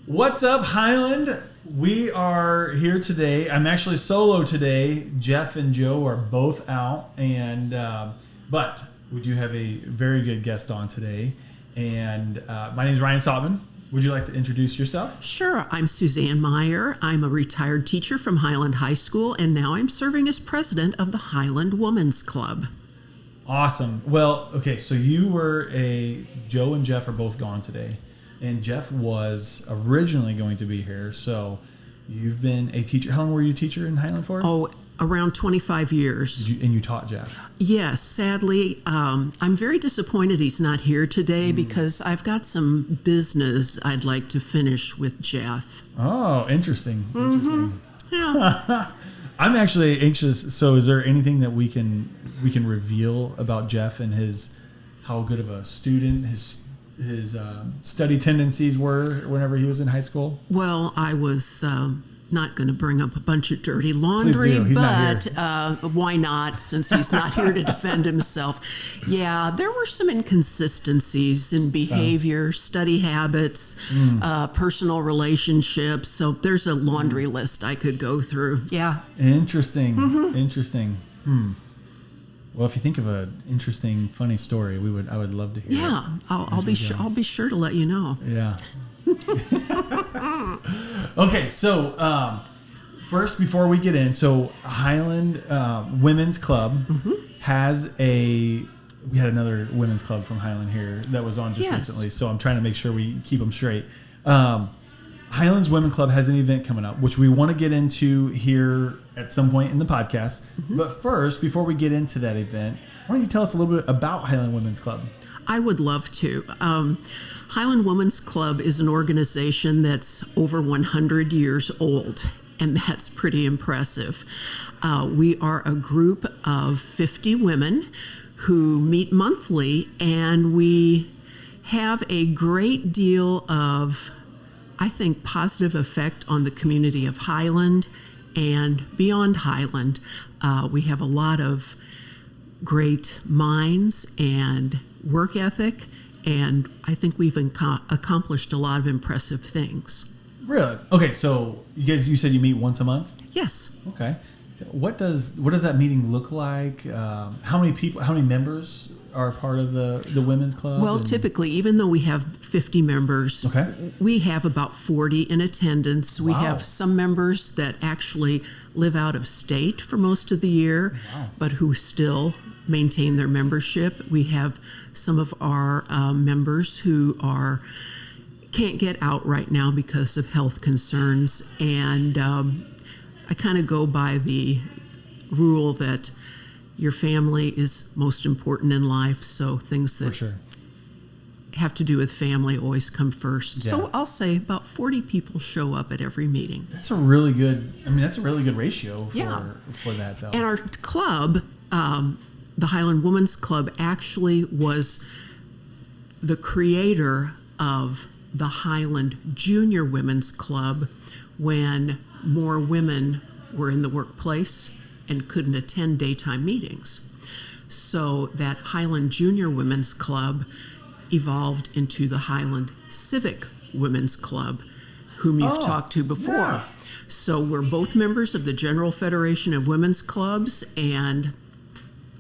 What's up, Highland? We are here today. I'm actually solo today. Jeff and Joe are both out, and but we do have a very good guest on today. And my name is Ryan Saltman. Would you like to introduce yourself? Sure. I'm Suzanne Meyer. I'm a retired teacher from Highland High School, and now I'm serving as president of the Highland Women's Club. Awesome. Well, okay, so Joe and Jeff are both gone today, and Jeff was originally going to be here, so you've been a teacher. How long were you a teacher in Highland for? Oh, around 25 years. And you taught Jeff? Yes. Sadly, I'm very disappointed he's not here today because I've got some business I'd like to finish with Jeff. Oh, interesting. Yeah. I'm actually anxious. So is there anything that we can reveal about Jeff and how good of a student his study tendencies were whenever he was in high school? Well, I was not going to bring up a bunch of dirty laundry, but why not, since he's not here to defend himself? Yeah, there were some inconsistencies in behavior, study habits, personal relationships. So there's a laundry list I could go through. Yeah. Interesting. Interesting. Well, if you think of an interesting, funny story, I would love to hear it. Yeah, I'll be sure to let you know. Yeah. Okay, so first, before we get in, so Highland Women's Club we had another women's club from Highland here that was on just recently, so I'm trying to make sure we keep them straight. Highland's Women's Club has an event coming up, which we want to get into here at some point in the podcast. But first, before we get into that event, why don't you tell us a little bit about Highland Women's Club? I would love to. Highland Women's Club is an organization that's over 100 years old, and that's pretty impressive. We are a group of 50 women who meet monthly, and we have a great deal of, I think, positive effect on the community of Highland and beyond Highland. We have a lot of great minds and work ethic, and I think we've accomplished a lot of impressive things. Really? Okay, so you said you meet once a month? Yes. Okay. What does that meeting look like? How many members are part of the women's club? Well, typically, even though we have 50 members, we have about 40 in attendance. We have some members that actually live out of state for most of the year, but who still maintain their membership. We have some of our members who can't get out right now because of health concerns, and I kind of go by the rule that your family is most important in life, so things that have to do with family always come first. Yeah. So I'll say about 40 people show up at every meeting. That's a really good ratio for that, though. And our club, the Highland Women's Club, actually was the creator of the Highland Junior Women's Club when more women were in the workplace and couldn't attend daytime meetings. So that Highland Junior Women's Club evolved into the Highland Civic Women's Club, whom you've talked to before. Yeah. So we're both members of the General Federation of Women's Clubs, and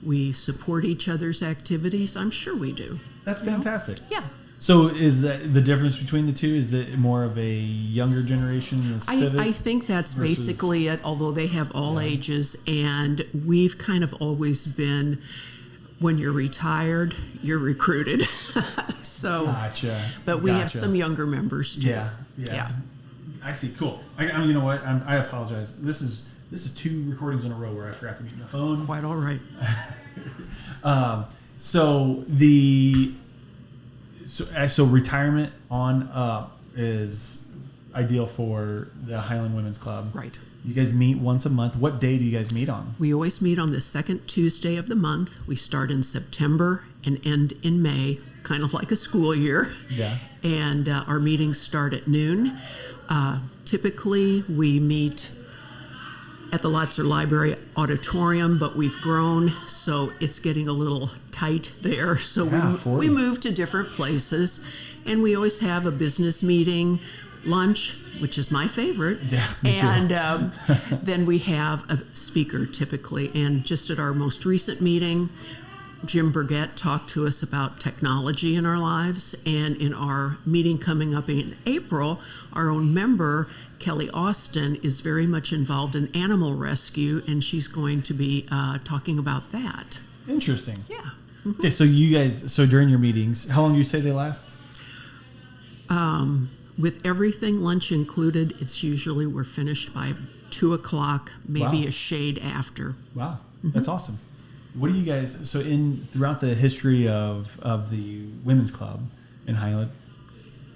we support each other's activities. I'm sure we do. That's fantastic. Yeah. So is that the difference between the two? Is it more of a younger generation? The civic I think that's basically it, although they have all ages. And we've kind of always been, when you're retired, you're recruited. So, gotcha. But we have some younger members too. Yeah. I see. Cool. You know what? I apologize. This is 2 recordings in a row where I forgot to mute my phone. Quite all right. So retirement on up is ideal for the Highland Women's Club. Right. You guys meet once a month. What day do you guys meet on? We always meet on the second Tuesday of the month. We start in September and end in May, kind of like a school year. Yeah. And our meetings start at noon. Typically, we meet at the Lotzer Library Auditorium, but we've grown, so it's getting a little tight there. So we move to different places, and we always have a business meeting lunch, which is my favorite, me too. and then we have a speaker typically. And just at our most recent meeting, Jim Burgett talked to us about technology in our lives, and in our meeting coming up in April, our own member, Kelly Austin, is very much involved in animal rescue, and she's going to be talking about that. Interesting. Yeah. Mm-hmm. Okay, so you guys, during your meetings, how long do you say they last? With everything, lunch included, it's usually we're finished by 2 o'clock, maybe a shade after. Wow, that's awesome. What do you guys, throughout the history of the women's club in Highland,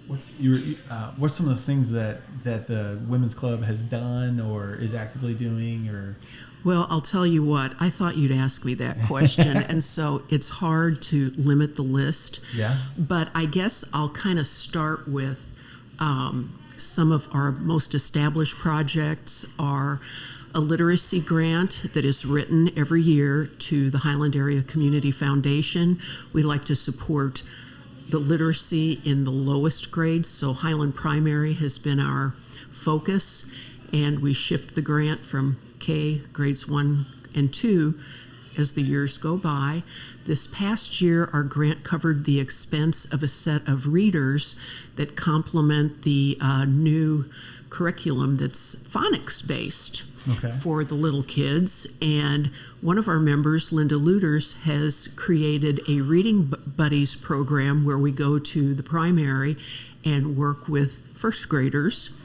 what's some of those things that the women's club has done or is actively doing? Or Well, I'll tell you what, I thought you'd ask me that question, and so it's hard to limit the list. Yeah. But I guess I'll kind of start with some of our most established projects are a literacy grant that is written every year to the Highland Area Community Foundation. We like to support the literacy in the lowest grades, so Highland Primary has been our focus, and we shift the grant from K, grades 1 and 2, as the years go by. This past year, our grant covered the expense of a set of readers that complement the new curriculum that's phonics-based for the little kids. And one of our members, Linda Luters, has created a Reading Buddies program where we go to the primary and work with first graders,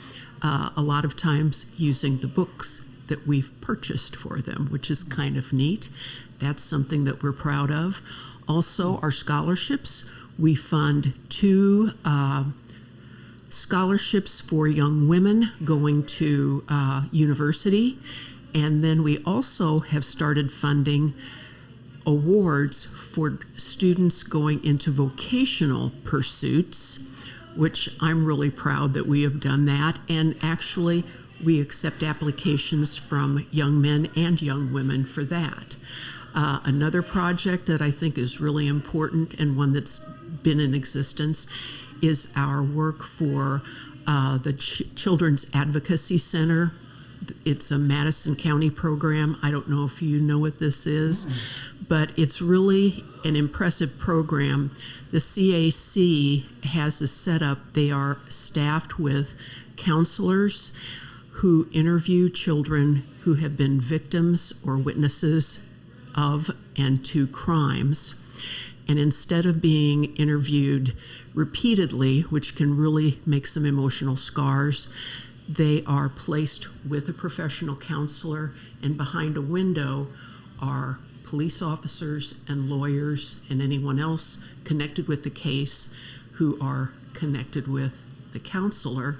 a lot of times using the books that we've purchased for them, which is kind of neat. That's something that we're proud of. Also, our scholarships. We fund 2 scholarships for young women going to university. And then we also have started funding awards for students going into vocational pursuits, which I'm really proud that we have done that. And actually, we accept applications from young men and young women for that. Another project that I think is really important and one that's been in existence is our work for the Children's Advocacy Center. It's a Madison County program. I don't know if you know what this is, but it's really an impressive program. The CAC has a setup. They are staffed with counselors who interview children who have been victims or witnesses of and to crimes. And instead of being interviewed repeatedly, which can really make some emotional scars, they are placed with a professional counselor, and behind a window are police officers and lawyers and anyone else connected with the case who are connected with the counselor,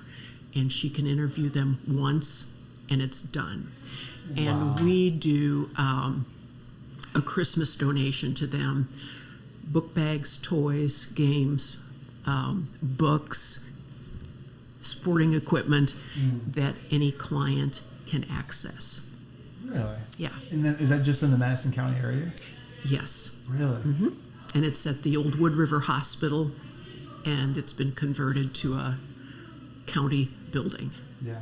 and she can interview them once and it's done. Wow. And we do a Christmas donation to them: book bags, toys, games, books, sporting equipment that any client can access. Really? Yeah. And is that just in the Madison County area? Yes. Really? Mm-hmm. And it's at the old Wood River Hospital, and it's been converted to a county building. Yeah.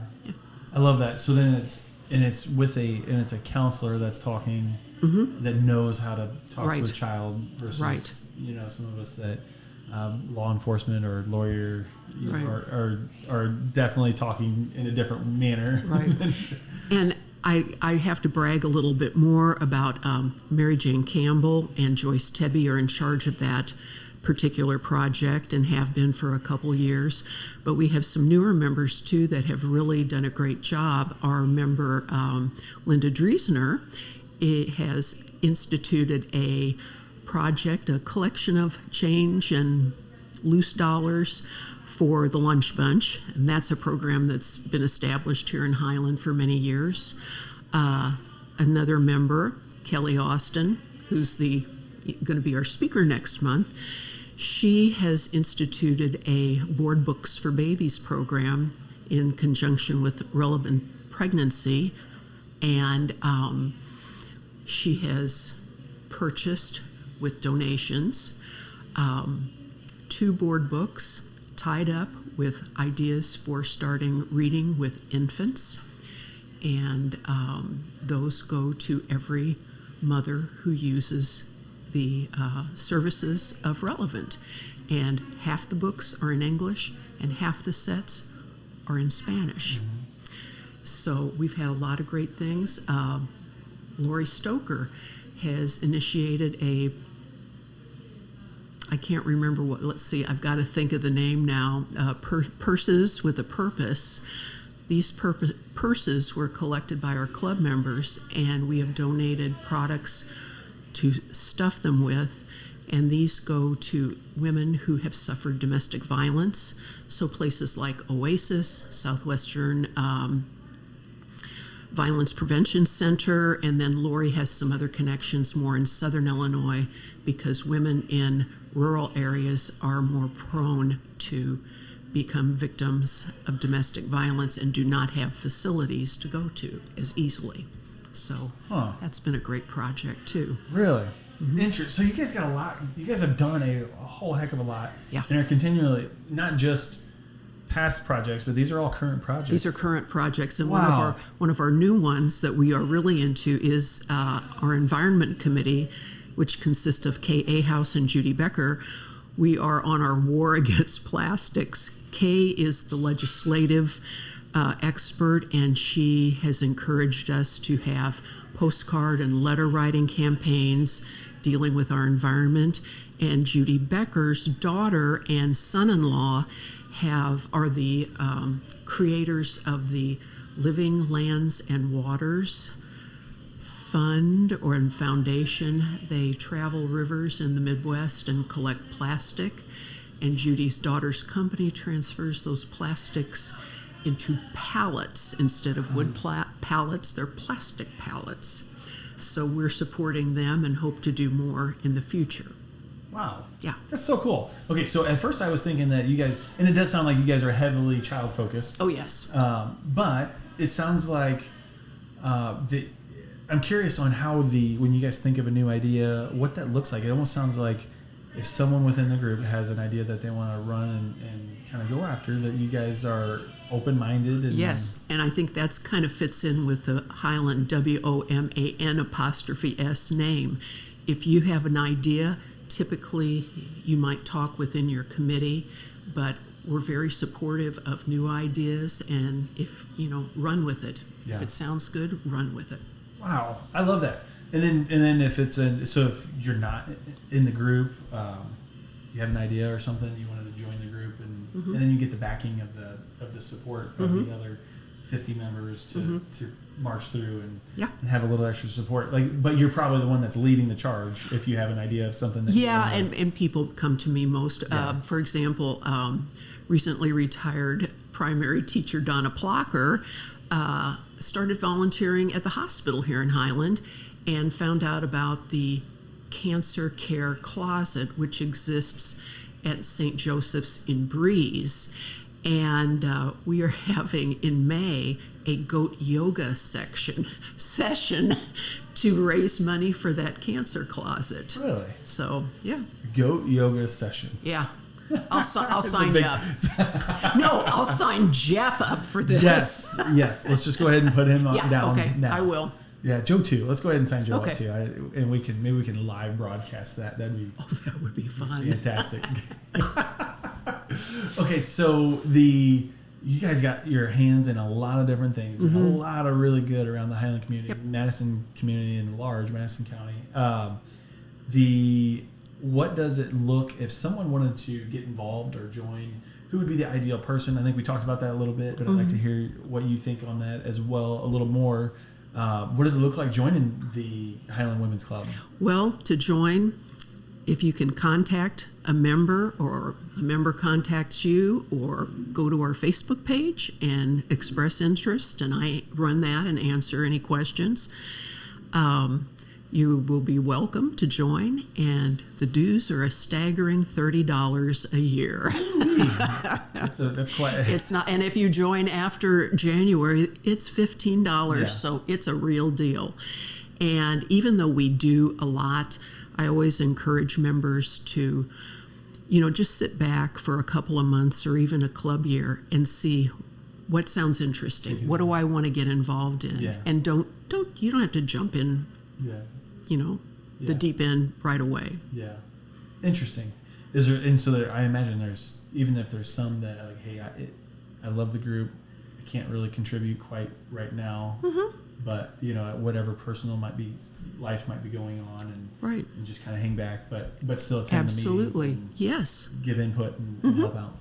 I love that. So then it's with a counselor that's talking, that knows how to talk to a child versus some of us that law enforcement or lawyer are definitely talking in a different manner. Right. And I have to brag a little bit more about Mary Jane Campbell and Joyce Tebby are in charge of that particular project and have been for a couple years. But we have some newer members too that have really done a great job. Our member Linda Driesner has instituted a project, a collection of change and loose dollars for the Lunch Bunch, and that's a program that's been established here in Highland for many years. Another member, Kelly Austin, who's going to be our speaker next month, she has instituted a Board Books for Babies program in conjunction with Relevant Pregnancy, and she has purchased with donations 2 board books, tied up with ideas for starting reading with infants. And those go to every mother who uses the services of Relevant. And half the books are in English and half the sets are in Spanish. So we've had a lot of great things. Lori Stoker has initiated I can't remember what, let's see, I've got to think of the name now, Purses with a Purpose. These purses were collected by our club members, and we have donated products to stuff them with, and these go to women who have suffered domestic violence. So places like Oasis, Southwestern Violence Prevention Center, and then Lori has some other connections more in Southern Illinois, because women in rural areas are more prone to become victims of domestic violence and do not have facilities to go to as easily. So that's been a great project too. Really? Interesting. So you guys got a lot. You guys have done a whole heck of a lot. Yeah. And are continually, not just past projects, but these are all current projects. These are current projects, and one of our new ones that we are really into is our Environment Committee, which consists of Kay Ahaus and Judy Becker. We are on our war against plastics. Kay is the legislative expert, and she has encouraged us to have postcard and letter writing campaigns dealing with our environment. And Judy Becker's daughter and son-in-law are the creators of the Living Lands and Waters Fund or Foundation. They travel rivers in the Midwest and collect plastic, and Judy's daughter's company transfers those plastics into pallets instead of wood pallets. They're plastic pallets. So we're supporting them and hope to do more in the future. Wow. Yeah. That's so cool. Okay, so at first I was thinking that you guys, and it does sound like you guys are heavily child focused. Oh, yes. But it sounds like, I'm curious on how when you guys think of a new idea, what that looks like. It almost sounds like if someone within the group has an idea that they want to run and kind of go after, that you guys are open-minded. Yes, and I think that's kind of fits in with the Highland WOMAN''S name. If you have an idea, typically you might talk within your committee, but we're very supportive of new ideas, and run with it. Yeah. If it sounds good, run with it. Wow, I love that. And then if it's if you're not in the group, you have an idea or something, you wanted to join the group, and then you get the backing of the support of the other 50 members to march through and have a little extra support. But you're probably the one that's leading the charge if you have an idea of something that and people come to me most. For example, recently retired primary teacher Donna Plocker started volunteering at the hospital here in Highland and found out about the cancer care closet, which exists at St. Joseph's in Breeze. And we are having in May a goat yoga session to raise money for that cancer closet. Really? So, yeah. Goat yoga session. Yeah. I'll sign you up. No, I'll sign Jeff up for this. Yes. Let's just go ahead and put him down. Okay, now. I will. Yeah, Joe too. Let's go ahead and sign Joe up too. And we can live broadcast that. That would be fun. Fantastic. Okay, so you guys got your hands in a lot of different things. A lot of really good around the Highland community, Madison community, and large Madison County. What does it look if someone wanted to get involved or join? Who would be the ideal person? I think we talked about that a little bit, but I'd like to hear what you think on that as well a little more. What does it look like joining the Highland Women's Club? Well, to join, if you can contact a member or a member contacts you, or go to our Facebook page and express interest, and I run that and answer any questions. You will be welcome to join, and the dues are a staggering $30 a year. That's quite. It's not, and if you join after January, it's $15. So it's a real deal. And even though we do a lot, I always encourage members to just sit back for a couple of months or even a club year and see what sounds interesting. What do I want to get involved in? Yeah. And you don't have to jump in, the deep end right away. Yeah. Interesting. I imagine there's, even if there's some that are like, hey, I love the group, I can't really contribute quite right now, but whatever personal life might be going on, and just kind of hang back, but still attend the meetings, and yes, give input and help out.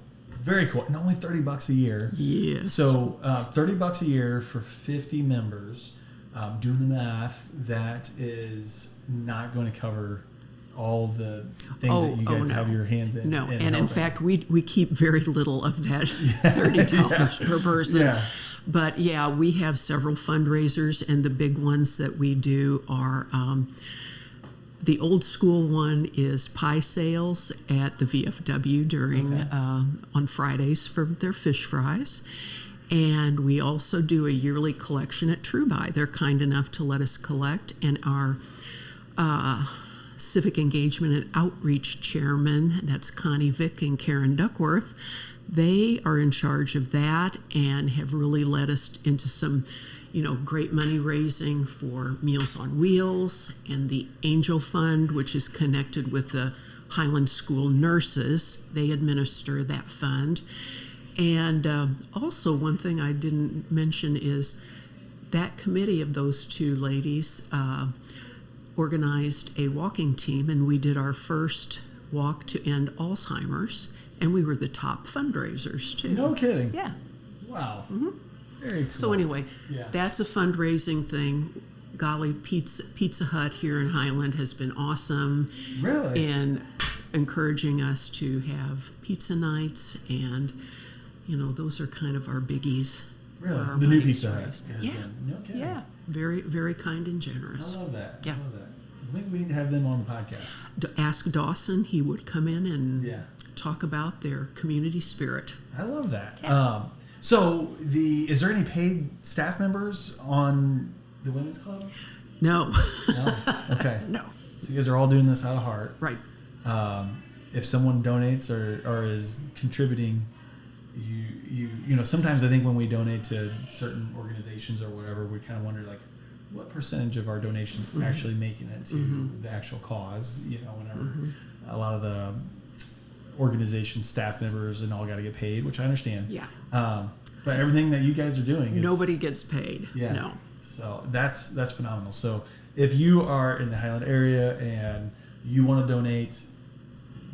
Very cool. And only $30 a year. Yes. So $30 a year for 50 members. Doing the math, that is not going to cover all the things that you guys have your hands in. No, and in fact, we keep very little of that $30 per person. Yeah. But we have several fundraisers, and the big ones that we do are the old school one is pie sales at the VFW during on Fridays for their fish fries. And we also do a yearly collection at True Buy. They're kind enough to let us collect, and our civic engagement and outreach chairman, that's Connie Vick and Karen Duckworth, they are in charge of that and have really led us into some great money raising for Meals on Wheels and the Angel Fund, which is connected with the Highland School nurses. They administer that fund. And also, one thing I didn't mention is that committee of those two ladies organized a walking team, and we did our first walk to end Alzheimer's, and we were the top fundraisers too. No kidding. Yeah. Wow. Very cool. So anyway, that's a fundraising thing. Golly, Pizza Hut here in Highland has been awesome. Really? In encouraging us to have pizza nights, and those are kind of our biggies. Really? The new Pizza Hut. No kidding. Yeah. Very, very kind and generous. I love that. Yeah. I love that. I think we need to have them on the podcast. Ask Dawson. He would come in and talk about their community spirit. I love that. Yeah. So is there any paid staff members on the women's club? No. No? Okay. No. So you guys are all doing this out of heart. Right. If someone donates or is contributing, you sometimes I think when we donate to certain organizations or whatever, we kind of wonder like what percentage of our donations are actually making it to the actual cause. Whenever a lot of the organization staff members and all got to get paid, which I understand. Yeah. But everything that you guys are doing, nobody gets paid. Yeah. No. So that's phenomenal. So if you are in the Highland area and you want to donate,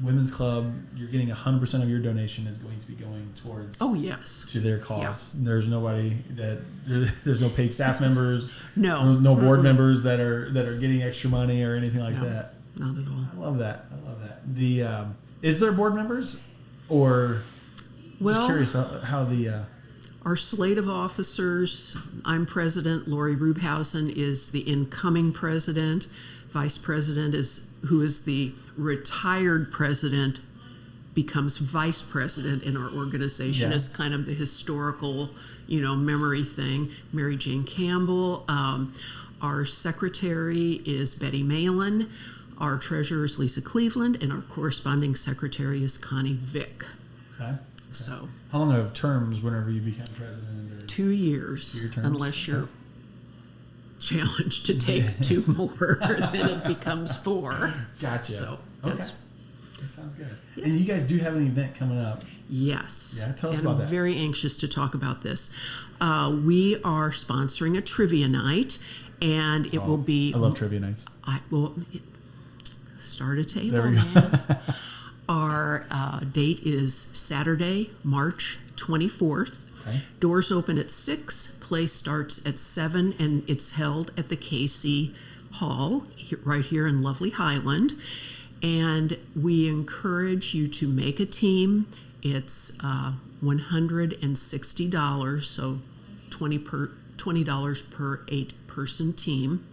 Women's Club, you're getting 100% of your donation is going to be going towards. Oh yes. To their cause. Yeah. There's nobody there's no paid staff members. No. There's no board members that are getting extra money or anything like that. Not at all. I love that. The is there board members or? Just curious how the. Our slate of officers, I'm president. Lori Rubhausen is the incoming president. Vice president who is the retired president, becomes vice president in our organization as kind of the historical, memory thing. Mary Jane Campbell. Our secretary is Betty Malin. Our treasurer is Lisa Cleveland, and our corresponding secretary is Connie Vick. Okay. So, how long of terms whenever you become president? Or 2 years, 2 year terms? Unless you're challenged to take 2 more, then it becomes 4. Gotcha. So that sounds good. Yeah. And you guys do have an event coming up. Yes. Yeah, tell us about that. I'm very anxious to talk about this. We are sponsoring a trivia night, and it will be. I love trivia nights. Start a table, there we go. man. Our date is Saturday, March 24th. Okay. Doors open at 6. Play starts at 7, and it's held at the Casey Hall right here in lovely Highland. And we encourage you to make a team. It's $160, so $20 per 8-person team.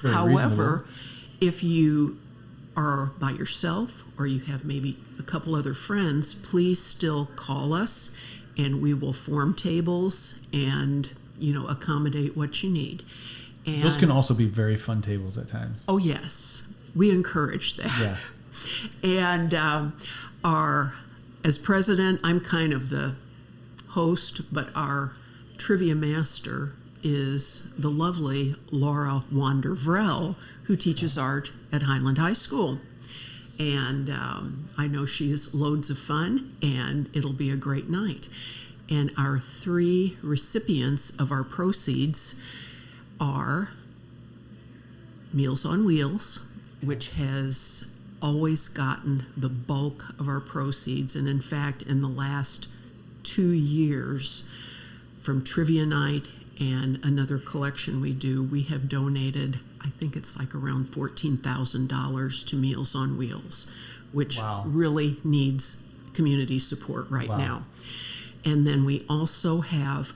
However, if you are by yourself or you have maybe a couple other friends, please still call us, and we will form tables and accommodate what you need. And those can also be very fun tables at times. Oh yes, we encourage that. Yeah. And as president, I'm kind of the host, but our trivia master is the lovely Laura Wander-Vrell, who teaches art at Highland High School. And I know she's loads of fun, and it'll be a great night. And our 3 recipients of our proceeds are Meals on Wheels, which has always gotten the bulk of our proceeds. And in fact, in the last 2 years, from Trivia Night and another collection we do, we have donated, I think it's like around $14,000 to Meals on Wheels, which really needs community support right now. And then we also have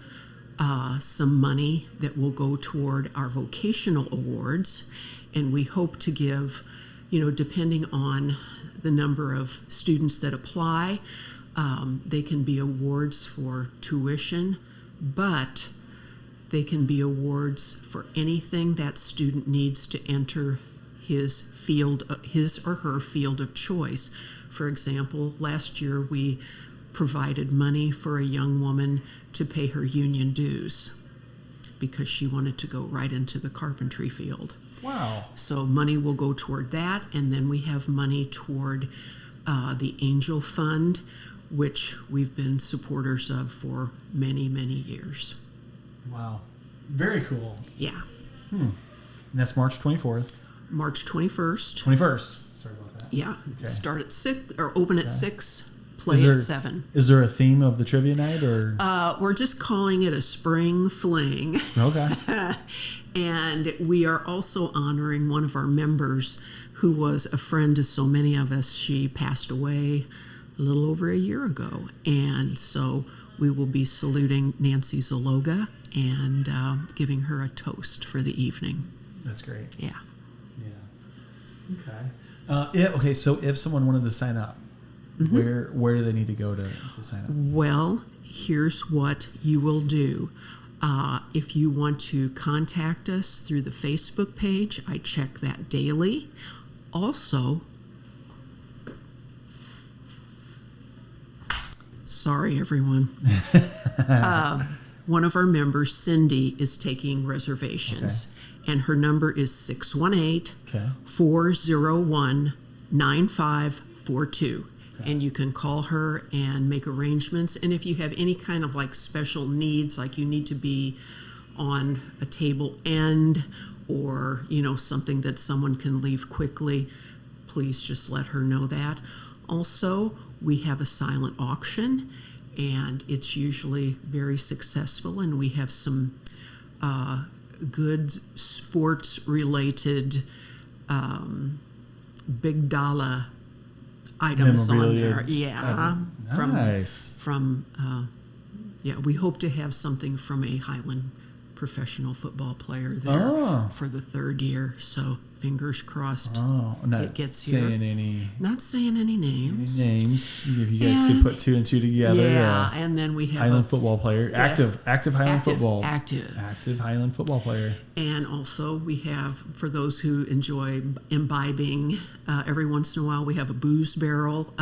some money that will go toward our vocational awards, and we hope to give, depending on the number of students that apply, they can be awards for tuition, but they can be awards for anything that student needs to enter his or her field of choice. For example, last year we provided money for a young woman to pay her union dues because she wanted to go right into the carpentry field. Wow. So money will go toward that, and then we have money toward the Angel Fund, which we've been supporters of for many, many years. Wow. Very cool. Yeah. And that's March 24th. March 21st. 21st. Sorry about that. Yeah. Okay. Start at 6, or open at 6, play at 7. Is there a theme of the trivia night, or? We're just calling it a spring fling. Okay. And we are also honoring one of our members who was a friend to so many of us. She passed away a little over a year ago. And so we will be saluting Nancy Zaloga and giving her a toast for the evening. That's great. Yeah. Okay. Okay, so if someone wanted to sign up, where do they need to go to sign up? Well, here's what you will do. If you want to contact us through the Facebook page, I check that daily. Also, sorry, everyone. One of our members, Cindy, is taking reservations, and her number is 618-401-9542. And you can call her and make arrangements. And if you have any kind of like special needs, like you need to be on a table end or, something that someone can leave quickly, please just let her know that. Also, we have a silent auction, and it's usually very successful, and we have some good sports-related big dollar items on there. Yeah. Nice. We hope to have something from a Highland professional football player there for the 3rd year. So fingers crossed it gets here. Not saying any names. If you guys could put 2 and 2 together. Yeah, and then we have Highland football player. Active Highland football. Active Highland football player. And also we have, for those who enjoy imbibing, every once in a while we have a booze barrel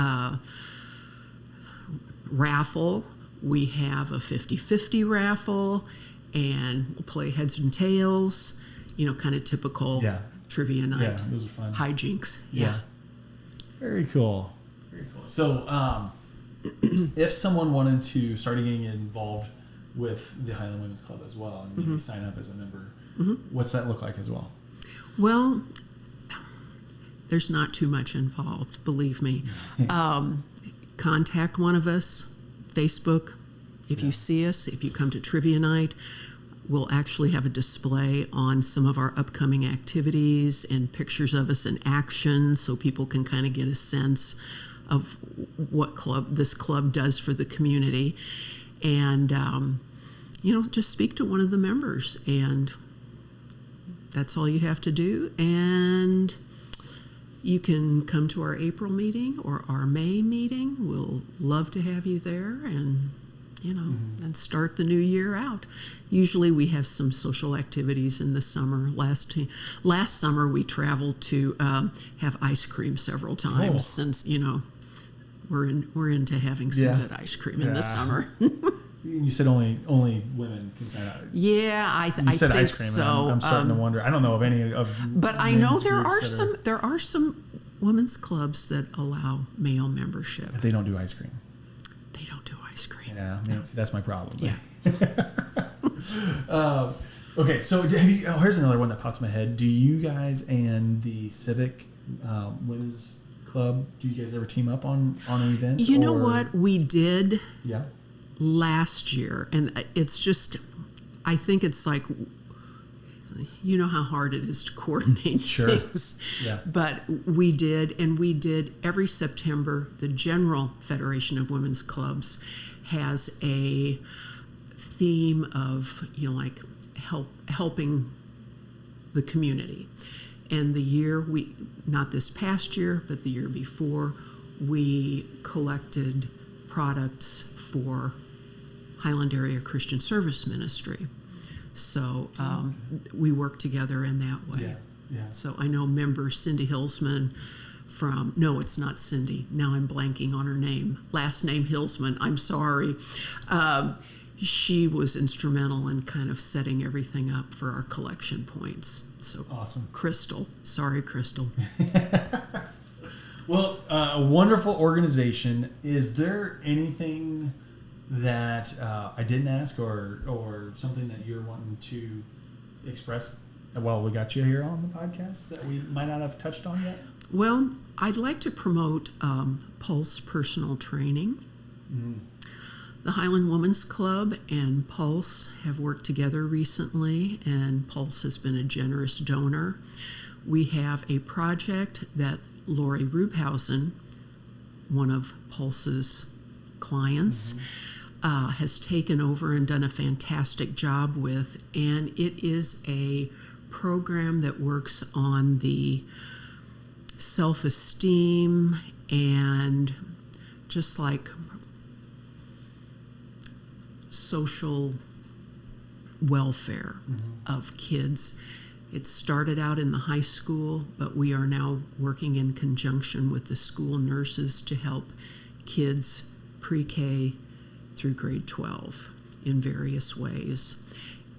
raffle. We have a 50-50 raffle, and we'll play heads and tails, kind of typical trivia night. Yeah, those are fun. Hijinks. Yeah. Very cool. So, if someone wanted to start getting involved with the Highland Women's Club as well, and maybe sign up as a member, what's that look like as well? Well, there's not too much involved, believe me. Contact one of us, Facebook. If you see us, if you come to trivia night, we'll actually have a display on some of our upcoming activities and pictures of us in action, so people can kind of get a sense of what this club does for the community. And, just speak to one of the members, and that's all you have to do. And you can come to our April meeting or our May meeting. We'll love to have you there, and and start the new year out. Usually we have some social activities in the summer. Last summer we traveled to have ice cream several times since, we're into having some good ice cream in the summer. You said only women can sign up. Yeah, I think ice cream. So. I'm starting to wonder. I don't know of any of. But I know there are some women's clubs that allow male membership. But they don't do ice cream. They don't do ice cream. Yeah, that's my problem. Yeah. Okay, so here's another one that popped in my head. Do you guys and the Civic Women's Club, do you guys ever team up on an event? You know what? We did. Yeah. Last year, and it's just, I think it's like, you know how hard it is to coordinate things. Yeah. But we did every September. The General Federation of Women's Clubs has a theme of like helping the community. And the year not this past year, but the year before, we collected products for Highland Area Christian Service Ministry. So we work together in that way. Yeah. So I know member Cindy Hillsman no, it's not Cindy. Now I'm blanking on her name. Last name Hillsman. I'm sorry. She was instrumental in kind of setting everything up for our collection points. So awesome. Crystal. Sorry, Crystal. Well, a wonderful organization. Is there anything that I didn't ask or something that you're wanting to express while we got you here on the podcast that we might not have touched on yet? Well, I'd like to promote Pulse Personal Training. Mm. The Highland Women's Club and Pulse have worked together recently, and Pulse has been a generous donor. We have a project that Lori Rubhausen, one of Pulse's clients, has taken over and done a fantastic job with, and it is a program that works on the self-esteem and just like social welfare of kids. It started out in the high school, but we are now working in conjunction with the school nurses to help kids pre-K through grade 12 in various ways.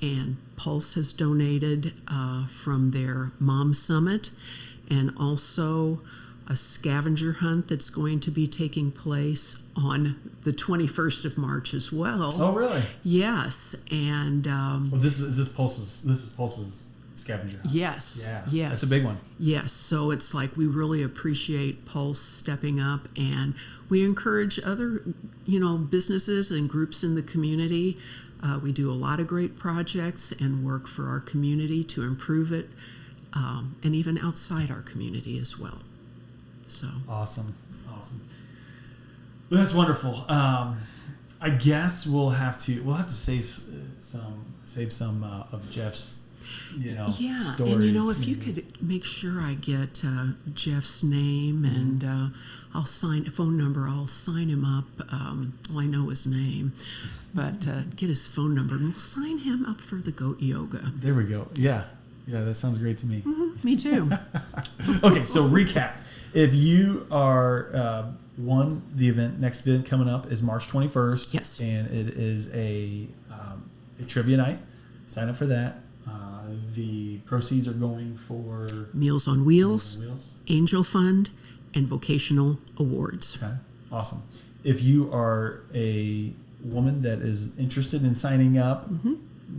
And Pulse has donated from their Mom Summit, and also a scavenger hunt that's going to be taking place on the 21st of March as well. Oh, really? Yes, and this is Pulse's scavenger hunt. Yes. Yeah. Yes. That's a big one. Yes. So it's like we really appreciate Pulse stepping up, and we encourage other, businesses and groups in the community. We do a lot of great projects and work for our community to improve it, and even outside our community as well. So awesome. Well, that's wonderful. I guess we'll have to save some of Jeff's stories. And if you could make sure I get Jeff's name and I'll sign a phone number. I'll sign him up. I know his name, but get his phone number and we'll sign him up for the goat yoga. There we go. Yeah, that sounds great to me. Mm-hmm. Me too. Okay, so recap. If you are the next event coming up is March 21st. Yes. And it is a trivia night. Sign up for that. The proceeds are going for Meals on Wheels, Angel Fund, and Vocational Awards. Okay, awesome. If you are a woman that is interested in signing up,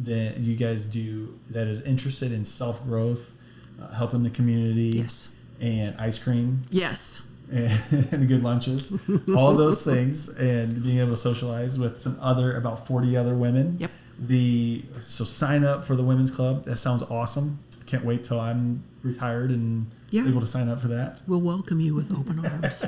that you guys do, that is interested in self-growth, helping the community, yes, and ice cream, yes, and good lunches, all those things, and being able to socialize with about 40 other women. Yep. So sign up for the women's club. That sounds awesome. Can't wait till I'm retired and able to sign up for that. We'll welcome you with open arms.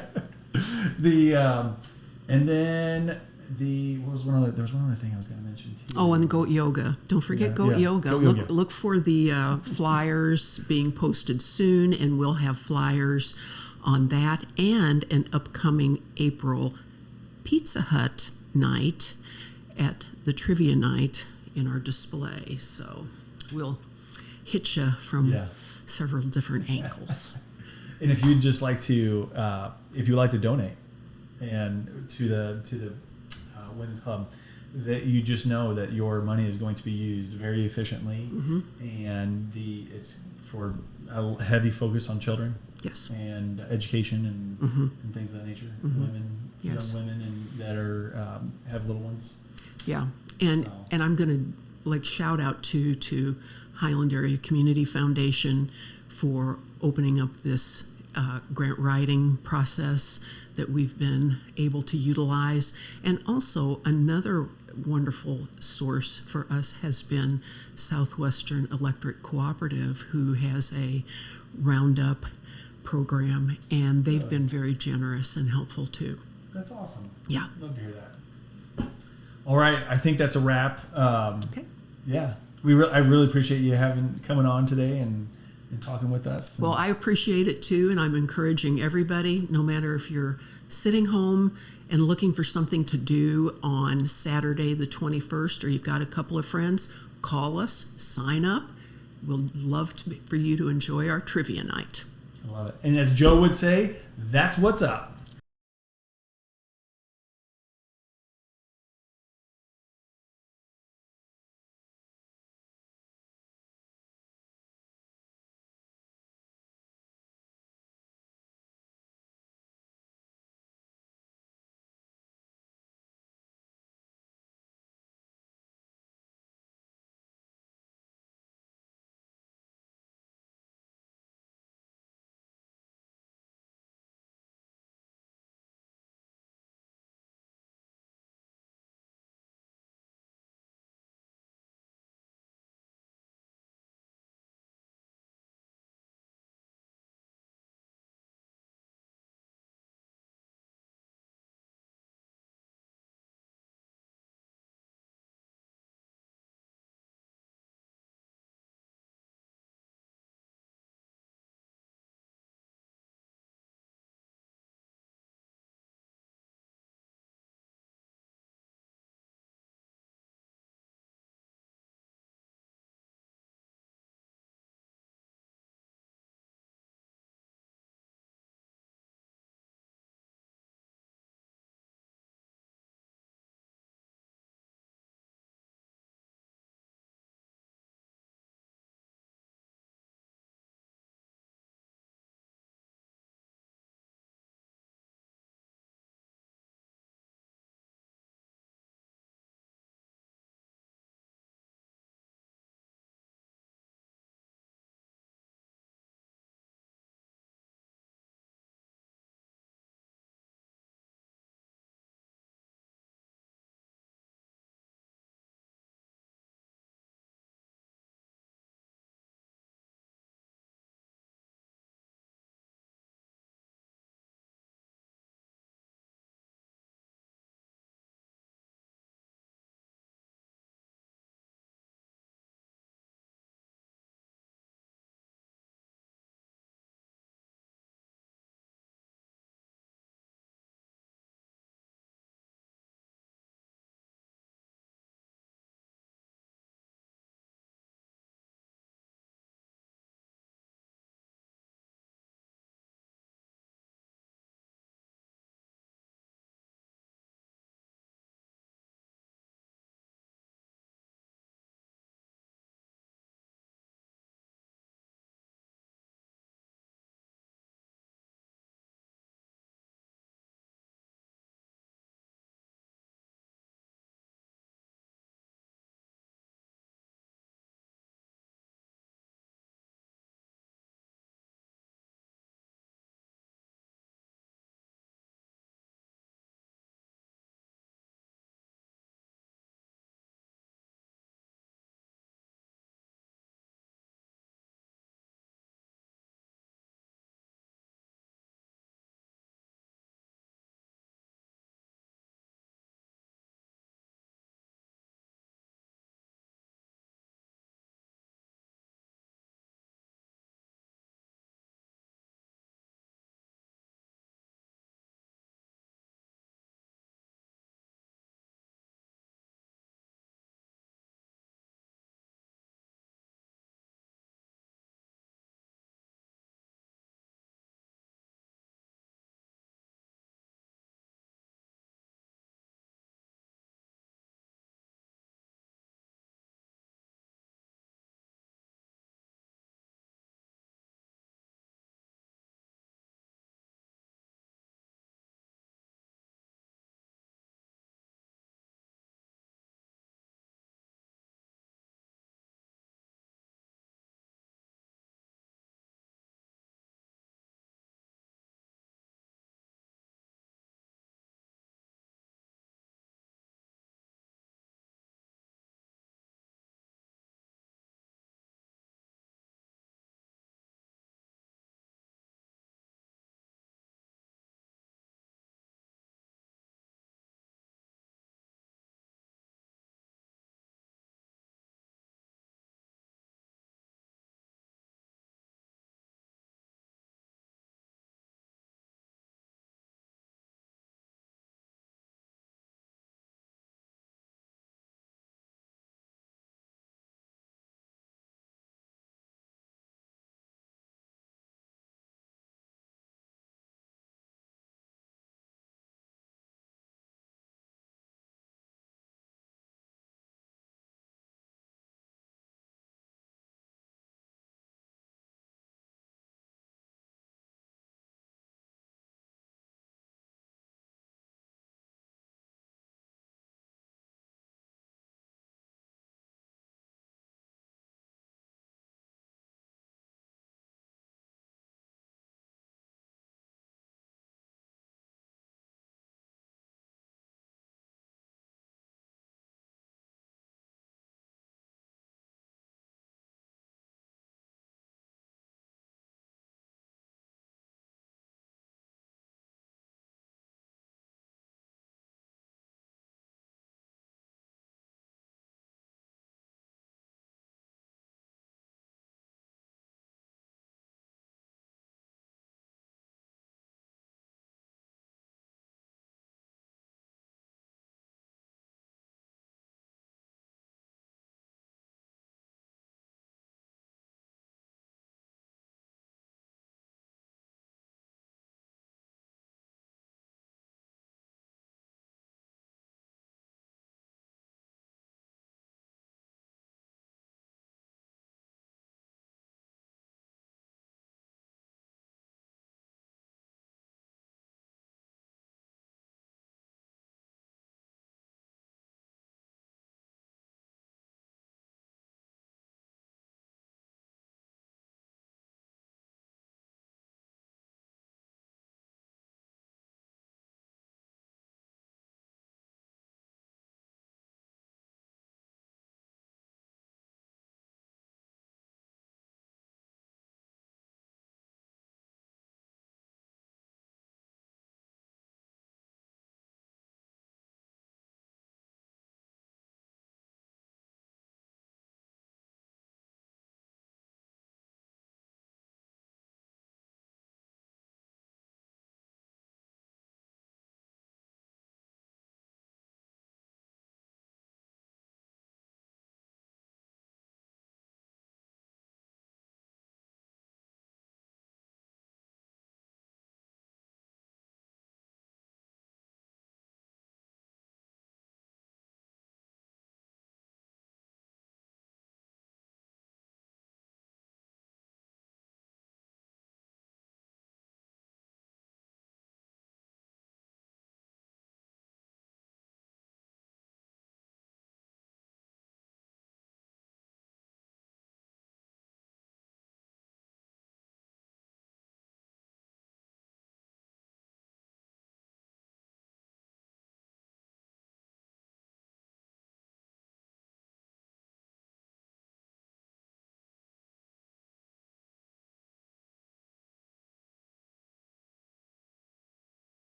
And then there was one other thing I was going to mention too. Oh, and goat yoga. Don't forget goat yoga. Look for the flyers being posted soon, and we'll have flyers on that and an upcoming April Pizza Hut night at the trivia night in our display. So we'll hit you from several different angles. And if you'd just like to, if you'd like to donate, and to the women's club, that you just know that your money is going to be used very efficiently, and it's for a heavy focus on children. Yes. And education and things of that nature. Women, young women, and that are have little ones. Yeah, and I'm going to shout out to Highland Area Community Foundation for opening up this grant writing process that we've been able to utilize. And also another wonderful source for us has been Southwestern Electric Cooperative, who has a Roundup program, and they've been very generous and helpful too. That's awesome. Yeah. Love to hear that. All right, I think that's a wrap. Okay. Yeah, I really appreciate you coming on today and talking with us. Well, I appreciate it too, and I'm encouraging everybody, no matter if you're sitting home and looking for something to do on Saturday the 21st, or you've got a couple of friends, call us, sign up. We'll love for you to enjoy our trivia night. I love it. And as Joe would say, that's what's up.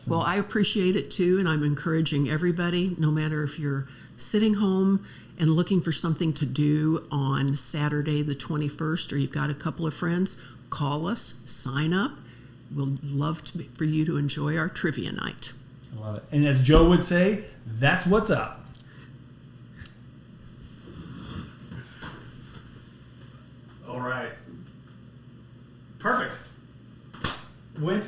Well, I appreciate it too, and I'm encouraging everybody, no matter if you're sitting home and looking for something to do on Saturday the 21st, or you've got a couple of friends, call us, sign up. We'll love for you to enjoy our trivia night. I love it. And as Joe would say, that's what's up. All right. Perfect. Went